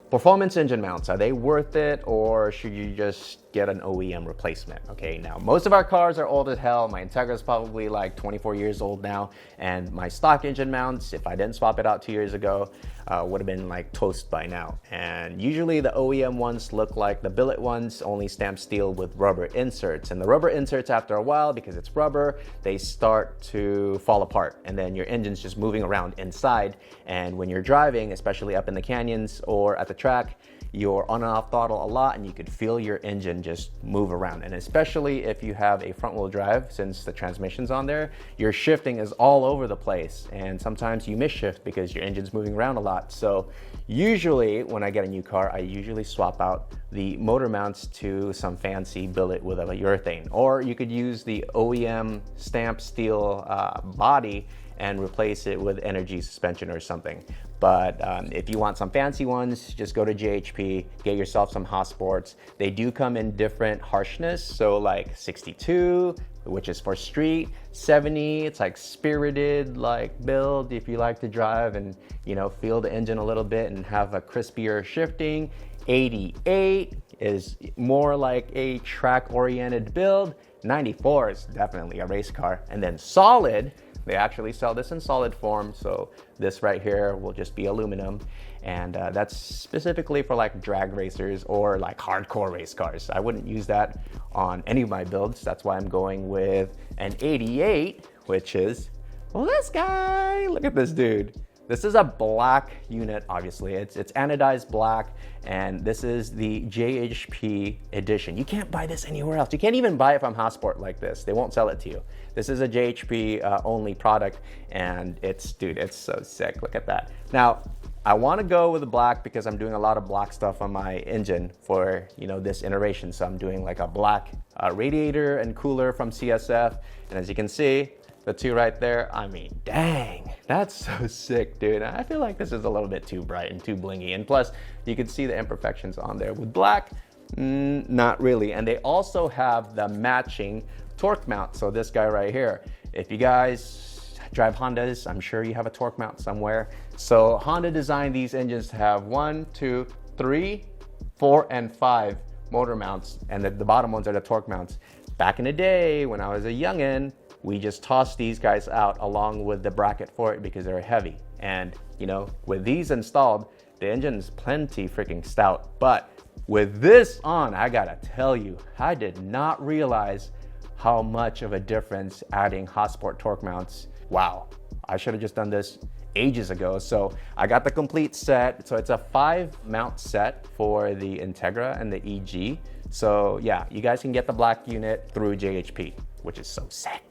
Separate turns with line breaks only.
Performance engine mounts, are they worth it, or should you just get an OEM replacement? Okay, now most of our cars are old as hell. My Integra is probably like 24 years old now, and my stock engine mounts, if I didn't swap it out 2 years ago, would have been like toast by now. And usually the OEM ones look like the billet ones, only stamped steel with rubber inserts. And the rubber inserts, after a while, because it's rubber, they start to fall apart, and then your engine's just moving around inside. And when you're driving, especially up in the canyons or at the track, you're on and off throttle a lot, and you could feel your engine just move around. And especially if you have a front wheel drive, since the transmission's on there, your shifting is all over the place, and sometimes you miss shift because your engine's moving around a lot. So usually when I get a new car, I usually swap out the motor mounts to some fancy billet with a urethane, or you could use the OEM stamped steel body and replace it with energy suspension or something. But if you want some fancy ones, just go to JHP, get yourself some Hasports. They do come in different harshness, so like 62, which is for street, 70, it's like spirited like build if you like to drive and, you know, feel the engine a little bit and have a crispier shifting. 88 is more like a track-oriented build. 94 is definitely a race car. And then solid, they actually sell this in solid form, so this right here will just be aluminum, and that's specifically for like drag racers or like hardcore race cars. I wouldn't use that on any of my builds. That's why I'm going with an 88, which is, well, this guy, look at this dude. This is a black unit, obviously. It's anodized black, and this is the JHP edition. You can't buy this anywhere else. You can't even buy it from Hasport like this. They won't sell it to you. This is a JHP only product, and it's, dude, it's so sick. Look at that. Now, I want to go with the black because I'm doing a lot of black stuff on my engine for, you know, this iteration. So I'm doing like a black radiator and cooler from CSF, and as you can see, the two right there, I mean, dang, that's so sick, dude. I feel like this is a little bit too bright and too blingy. And plus, you can see the imperfections on there. With black, not really. And they also have the matching torque mount. So this guy right here, if you guys drive Hondas, I'm sure you have a torque mount somewhere. So Honda designed these engines to have 1, 2, 3, 4, and 5 motor mounts. And the bottom ones are the torque mounts. Back in the day, when I was a youngin', we just tossed these guys out along with the bracket for it because they're heavy. And, you know, with these installed, the engine's plenty freaking stout. But with this on, I gotta tell you, I did not realize how much of a difference adding Hasport torque mounts. Wow, I should have just done this ages ago. So I got the complete set. So it's a 5 mount set for the Integra and the EG. So yeah, you guys can get the black unit through JHP, which is so sick.